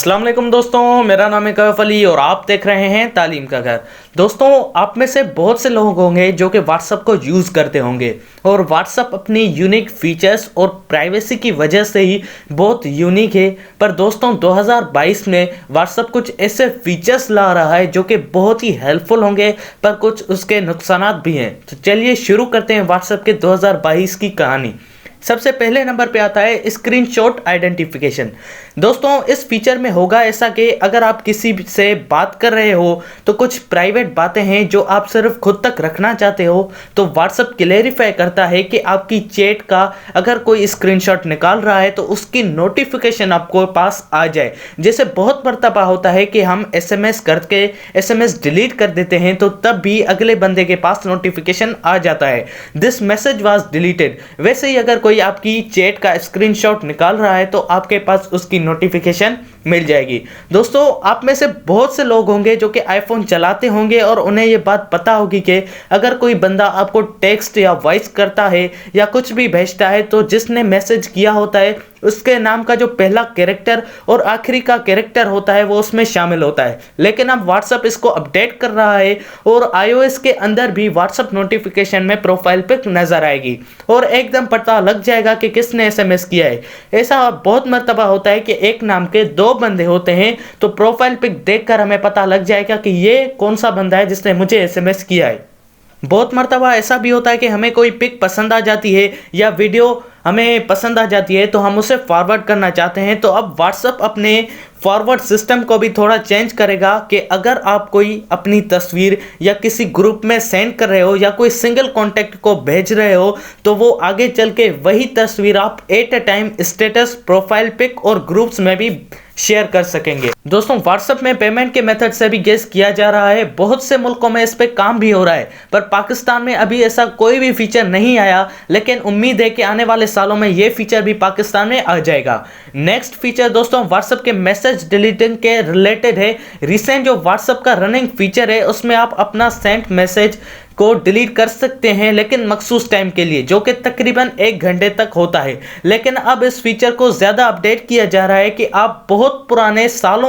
अस्सलाम वालेकुम दोस्तों, मेरा नाम है कैफ अली और आप देख रहे हैं तालीम का घर। दोस्तों, आप में से बहुत से लोग होंगे जो कि व्हाट्सएप को यूज़ करते होंगे और व्हाट्सएप अपनी यूनिक फीचर्स और प्राइवेसी की वजह से ही बहुत यूनिक है। पर दोस्तों, 2022 में व्हाट्सएप कुछ ऐसे फीचर्स ला रहा है जो कि बहुत ही हेल्पफुल होंगे, पर कुछ उसके नुकसानात भी हैं। तो चलिए शुरू करते हैं व्हाट्सएप के 2022 की कहानी। सबसे पहले नंबर पे आता है स्क्रीनशॉट आइडेंटिफिकेशन। दोस्तों, इस फीचर में होगा ऐसा कि अगर आप किसी से बात कर रहे हो तो कुछ प्राइवेट बातें हैं जो आप सिर्फ खुद तक रखना चाहते हो, तो व्हाट्सएप क्लेरिफाई करता है कि आपकी चैट का अगर कोई स्क्रीनशॉट निकाल रहा है तो उसकी नोटिफिकेशन आपको पास आ जाए। जैसे बहुत मर्तबा होता है कि हम एसएमएस करके एसएमएस डिलीट कर देते हैं तो तब भी अगले बंदे के पास नोटिफिकेशन आ जाता है, दिस मैसेज वाज डिलीटेड। वैसे ही अगर कोई आपकी चैट का स्क्रीनशॉट निकाल रहा है तो आपके पास उसकी नोटिफिकेशन मिल जाएगी। दोस्तों, आप में से बहुत से लोग होंगे जो कि आईफोन चलाते होंगे और उन्हें ये बात पता होगी कि अगर कोई बंदा आपको टेक्स्ट या वॉइस करता है या कुछ भी भेजता है तो जिसने मैसेज किया होता है उसके नाम का जो पहला कैरेक्टर और आखिरी का कैरेक्टर होता है वो उसमें शामिल होता है। लेकिन अब व्हाट्सएप इसको अपडेट कर रहा है और iOS के अंदर भी व्हाट्सएप नोटिफिकेशन में प्रोफाइल पिक नजर आएगी और एकदम पता लग जाएगा कि किसने एसएमएस किया है। ऐसा बहुत मर्तबा होता है कि एक नाम के दो बंदे होते हैं तो प्रोफाइल पिक देखकर हमें पता लग जाएगा कि ये कौन सा बंदा है जिसने मुझे एसएमएस किया है। बहुत मर्तबा ऐसा भी होता है कि हमें कोई पिक पसंद आ जाती है या वीडियो हमें पसंद आ जाती है तो हम उसे फॉरवर्ड करना चाहते हैं, तो अब व्हाट्सएप अपने फॉरवर्ड सिस्टम को भी थोड़ा चेंज करेगा कि अगर आप कोई अपनी तस्वीर या किसी ग्रुप में सेंड कर रहे हो या कोई सिंगल कॉन्टैक्ट को भेज रहे हो तो वो आगे चल के वही तस्वीर आप at a time status, profile pic और ग्रुप्स में भी शेयर कर सकेंगे। दोस्तों, व्हाट्सएप में पेमेंट के मेथड से भी गेस किया जा रहा है, बहुत से मुल्कों में इस पे काम भी हो रहा है, पर पाकिस्तान में अभी ऐसा कोई भी फीचर नहीं आया। लेकिन उम्मीद है कि आने वाले सालों में ये फीचर भी पाकिस्तान में आ जाएगा। नेक्स्ट फीचर दोस्तों व्हाट्सएप के मैसेज डिलीटिंग के रिलेटेड है। रिसेंट जो व्हाट्सएप का रनिंग फीचर है उसमें आप अपना सेंट मैसेज को डिलीट कर सकते हैं, लेकिन मखसूस टाइम के लिए, जो कि तकरीबन 1 घंटे तक होता है। लेकिन अब इस फीचर को ज़्यादा अपडेट किया जा रहा है कि आप बहुत पुराने सालों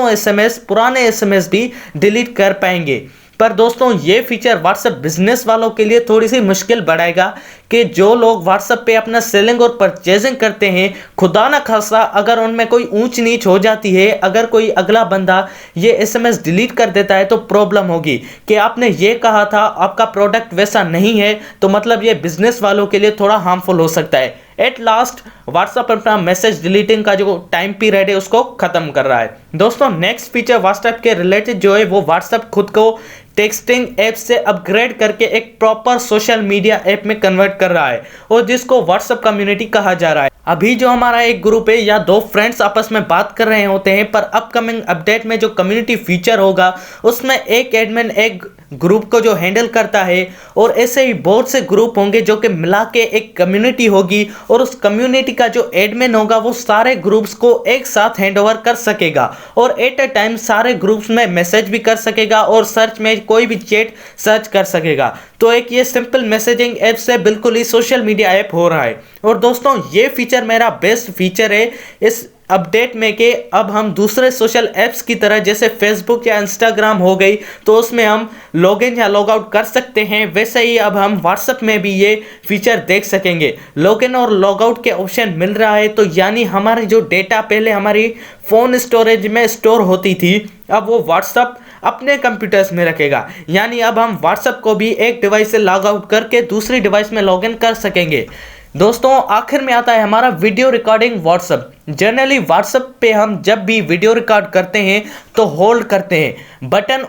पुराने एसएमएस भी डिलीट कर पाएंगे। पर दोस्तों, ये फीचर व्हाट्सएप बिजनेस वालों के लिए थोड़ी सी मुश्किल बढ़ाएगा कि जो लोग व्हाट्सएप पे अपना सेलिंग और परचेजिंग करते हैं, खुदा ना खासा अगर उनमें कोई ऊंच नीच हो जाती है, अगर कोई अगला बंदा ये एसएमएस डिलीट कर देता है तो प्रॉब्लम होगी कि आपने ये कहा था, आपका प्रोडक्ट वैसा नहीं है, तो मतलब ये बिजनेस वालों के लिए थोड़ा हार्मफुल हो सकता है। एट लास्ट व्हाट्सएप अपना मैसेज डिलीटिंग का जो टाइम पीरियड है उसको खत्म कर रहा है। दोस्तों, नेक्स्ट फीचर व्हाट्सएप के रिलेटेड जो है वो व्हाट्सएप खुद को टेक्सटिंग ऐप से अपग्रेड करके एक प्रॉपर सोशल मीडिया ऐप में कन्वर्ट कर रहा है और जिसको व्हाट्सएप कम्युनिटी कहा जा रहा है। अभी जो हमारा एक ग्रुप है या दो फ्रेंड्स आपस में बात कर रहे होते हैं, पर अपकमिंग अपडेट में जो कम्युनिटी फीचर होगा उसमें एक एडमिन एक ग्रुप को जो हैंडल करता है और ऐसे ही बहुत से ग्रुप होंगे जो कि मिला के एक कम्युनिटी होगी और उस कम्युनिटी का जो एडमिन होगा वो सारे ग्रुप्स को एक साथ हैंडओवर कर सकेगा और एट अ टाइम सारे ग्रुप्स में मैसेज भी कर सकेगा और सर्च में कोई भी चैट सर्च कर सकेगा। तो एक ये सिंपल मैसेजिंग ऐप से बिल्कुल ही सोशल मीडिया ऐप हो रहा है। और दोस्तों, ये फीचर मेरा बेस्ट फीचर है इस अपडेट में कि अब हम दूसरे सोशल ऐप्स की तरह जैसे फेसबुक या इंस्टाग्राम हो गई तो उसमें हम लॉगिन या लॉग आउट कर सकते हैं, वैसे ही अब हम व्हाट्सएप में भी ये फीचर देख सकेंगे। लॉगिन और लॉग आउट के ऑप्शन मिल रहा है, तो यानी हमारी जो डेटा पहले हमारी फ़ोन स्टोरेज में स्टोर होती थी अब वो व्हाट्सएप अपने कंप्यूटर्स में रखेगा। यानी अब हम व्हाट्सएप को भी एक डिवाइस से लॉग आउट करके दूसरी डिवाइस में लॉगिन कर सकेंगे। दोस्तों, आखिर में आता है हमारा video recording WhatsApp. Generally WhatsApp पे हम जब भी वीडियो रिकॉर्ड करते हैं तो होल्ड करते हैं, बटन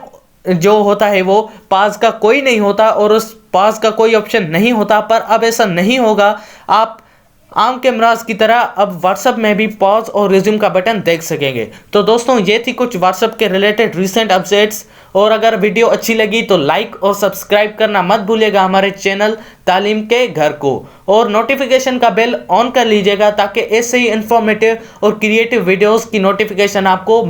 जो होता है वो पास का कोई नहीं होता और उस पास का कोई ऑप्शन नहीं होता। पर अब ऐसा नहीं होगा, आप आम कैमरास की तरह अब व्हाट्सएप में भी पॉज और रिज्यूम का बटन देख सकेंगे। तो दोस्तों, ये थी कुछ व्हाट्सएप के रिलेटेड रिसेंट अपडेट्स, और अगर वीडियो अच्छी लगी तो लाइक और सब्सक्राइब करना मत भूलिएगा हमारे चैनल तालीम के घर को, और नोटिफिकेशन का बेल ऑन कर लीजिएगा ताकि ऐसे ही इंफॉर्मेटिव और क्रिएटिव वीडियोस की नोटिफिकेशन आपको